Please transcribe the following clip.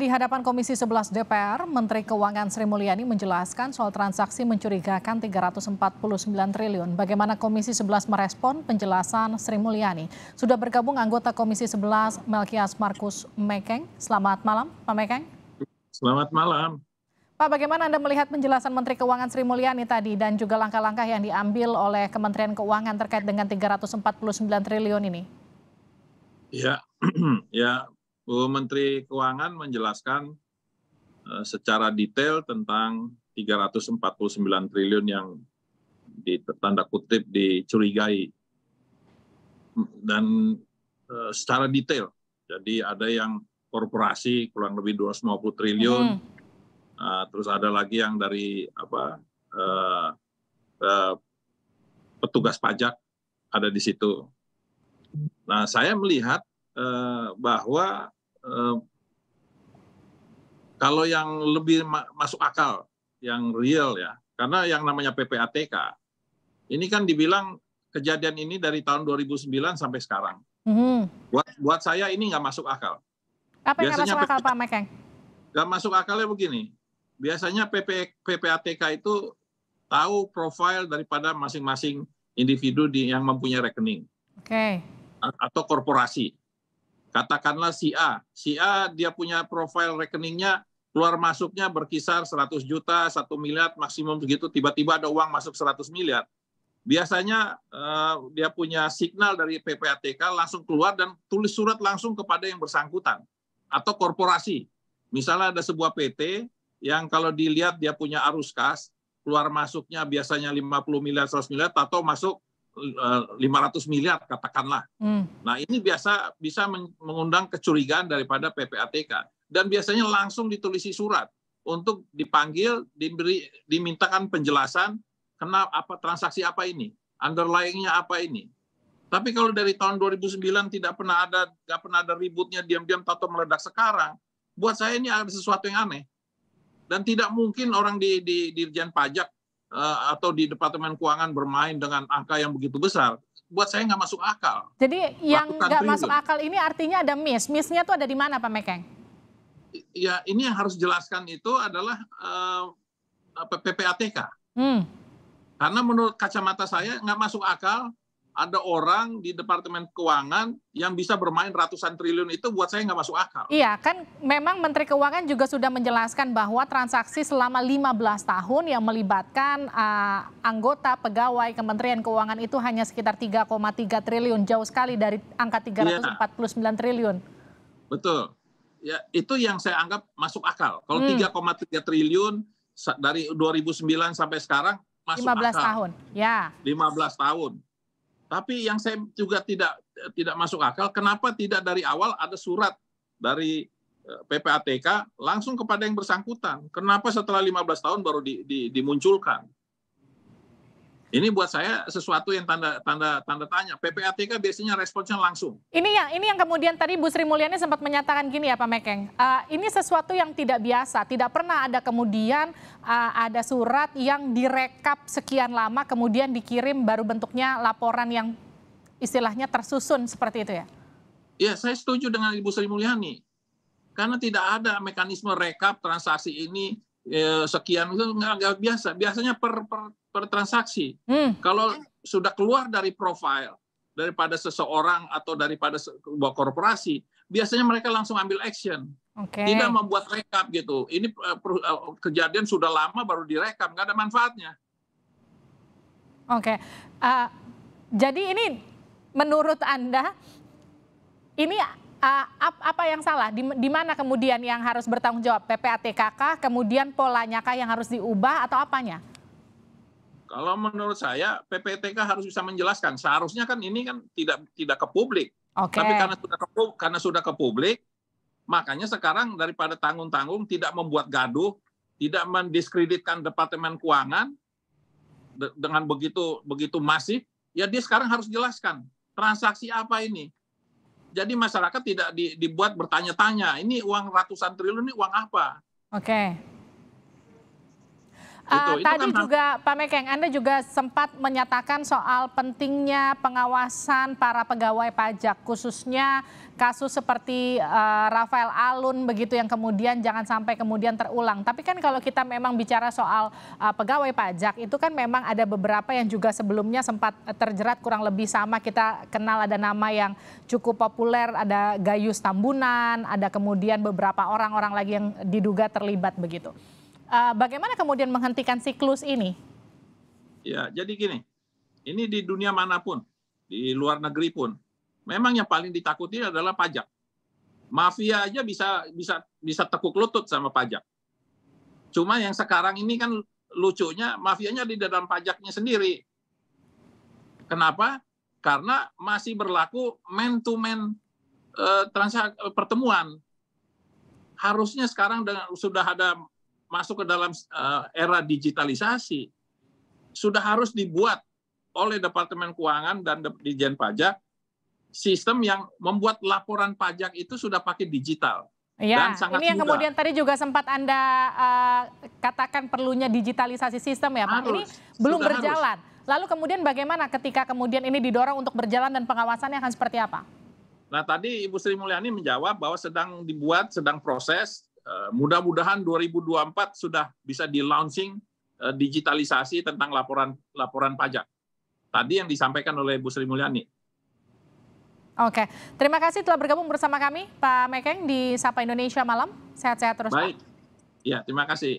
di hadapan Komisi 11 DPR, Menteri Keuangan Sri Mulyani menjelaskan soal transaksi mencurigakan 349 triliun. Bagaimana Komisi 11 merespon penjelasan Sri Mulyani? Sudah bergabung anggota Komisi 11 Melkias Markus Mekeng. Selamat malam, Pak Mekeng. Selamat malam. Pak, bagaimana Anda melihat penjelasan Menteri Keuangan Sri Mulyani tadi dan juga langkah-langkah yang diambil oleh Kementerian Keuangan terkait dengan 349 triliun ini? Ya, ya. Bu Menteri Keuangan menjelaskan secara detail tentang 349 triliun yang tanda kutip dicurigai dan secara detail. Jadi ada yang korporasi kurang lebih 250 triliun, terus ada lagi yang dari petugas pajak ada di situ. Nah, saya melihat bahwa kalau yang lebih masuk akal, yang real ya, karena yang namanya PPATK, ini kan dibilang kejadian ini dari tahun 2009 sampai sekarang. Buat saya ini nggak masuk akal. Apa yang nggak masuk akal, Pak Mekeng? Nggak masuk akalnya begini, biasanya PPATK itu tahu profil daripada masing-masing individu yang mempunyai rekening. Atau korporasi. Katakanlah si A dia punya profil rekeningnya keluar masuknya berkisar 100 juta, 1 miliar, maksimum begitu, tiba-tiba ada uang masuk 100 miliar. Biasanya dia punya signal dari PPATK langsung keluar dan tulis surat langsung kepada yang bersangkutan. Atau korporasi. Misalnya ada sebuah PT yang kalau dilihat dia punya arus kas, keluar masuknya biasanya 50 miliar, 100 miliar, atau masuk 500 miliar katakanlah. Nah, ini bisa mengundang kecurigaan daripada PPATK dan biasanya langsung ditulisi surat untuk dipanggil, dimintakan penjelasan kenapa transaksi apa ini, underlying-nya apa ini. Tapi kalau dari tahun 2009 nggak pernah ada ributnya, diam-diam tato meledak sekarang, buat saya ini ada sesuatu yang aneh. Dan tidak mungkin orang di Dirjen Pajak atau di Departemen Keuangan bermain dengan angka yang begitu besar. Buat saya nggak masuk akal. Jadi yang nggak masuk akal ini artinya ada miss. Miss-nya tuh ada di mana, Pak Mekeng? Ya, ini yang harus jelaskan itu adalah PPATK. Karena menurut kacamata saya nggak masuk akal ada orang di Departemen Keuangan yang bisa bermain ratusan triliun, itu buat saya nggak masuk akal. Iya, kan memang Menteri Keuangan juga sudah menjelaskan bahwa transaksi selama 15 tahun yang melibatkan anggota pegawai Kementerian Keuangan itu hanya sekitar 3,3 triliun, jauh sekali dari angka 349 triliun. Betul. Ya, itu yang saya anggap masuk akal. Kalau 3,3 triliun dari 2009 sampai sekarang masuk 15 akal. Tahun. Ya. 15 tahun. Tapi yang saya juga tidak masuk akal, kenapa tidak dari awal ada surat dari PPATK langsung kepada yang bersangkutan? Kenapa setelah 15 tahun baru dimunculkan? Ini buat saya sesuatu yang tanda tanya. PPATK biasanya responsnya langsung. Ini yang kemudian tadi Bu Sri Mulyani sempat menyatakan gini ya, Pak Mekeng. Ini sesuatu yang tidak biasa. Tidak pernah ada kemudian ada surat yang direkap sekian lama kemudian dikirim baru bentuknya laporan yang istilahnya tersusun seperti itu ya. Ya, saya setuju dengan Ibu Sri Mulyani. Karena tidak ada mekanisme rekap transaksi ini sekian, itu nggak biasa. Biasanya per transaksi. Kalau sudah keluar dari profil daripada seseorang atau daripada sebuah korporasi, biasanya mereka langsung ambil action. Tidak membuat rekap gitu. Ini kejadian sudah lama baru direkap, nggak ada manfaatnya. Jadi ini menurut Anda ini apa yang salah? Di mana kemudian yang harus bertanggung jawab? PPATK kah? Kemudian polanya kah yang harus diubah atau apanya? Kalau menurut saya PPATK harus bisa menjelaskan. Seharusnya kan ini kan tidak ke publik. Tapi karena sudah ke publik, makanya sekarang daripada tanggung-tanggung tidak membuat gaduh, tidak mendiskreditkan Departemen Keuangan dengan begitu masif, ya dia sekarang harus jelaskan transaksi apa ini. Jadi masyarakat tidak dibuat bertanya-tanya, ini uang ratusan triliun ini uang apa? Itu Tadi kan juga Pak Mekeng, Anda juga sempat menyatakan soal pentingnya pengawasan para pegawai pajak, khususnya kasus seperti Rafael Alun begitu yang kemudian jangan sampai kemudian terulang. Tapi kan kalau kita memang bicara soal pegawai pajak, itu kan memang ada beberapa yang juga sebelumnya sempat terjerat kurang lebih sama. Kita kenal ada nama yang cukup populer, ada Gayus Tambunan, ada kemudian beberapa orang-orang lagi yang diduga terlibat begitu. Bagaimana kemudian menghentikan siklus ini? Ya, jadi gini, ini di dunia manapun, di luar negeri pun, memang yang paling ditakuti adalah pajak. Mafia aja bisa tekuk lutut sama pajak. Cuma yang sekarang ini kan lucunya mafianya di dalam pajaknya sendiri. Kenapa? Karena masih berlaku man-to-man pertemuan. Harusnya sekarang sudah ada masuk ke dalam era digitalisasi, sudah harus dibuat oleh Departemen Keuangan dan Ditjen Pajak sistem yang membuat laporan pajak itu sudah pakai digital. Ya, dan sangat ini yang mudah. kemudian tadi juga sempat Anda katakan perlunya digitalisasi sistem ya Pak. Ini belum berjalan. Lalu kemudian bagaimana ketika kemudian ini didorong untuk berjalan dan pengawasannya akan seperti apa? Nah tadi Ibu Sri Mulyani menjawab bahwa sedang dibuat, sedang proses. Mudah-mudahan 2024 sudah bisa di-launching digitalisasi tentang laporan pajak. Tadi yang disampaikan oleh Bu Sri Mulyani. Oke, terima kasih telah bergabung bersama kami Pak Mekeng di Sapa Indonesia Malam. Sehat-sehat terus Baik. Pak. Ya, terima kasih.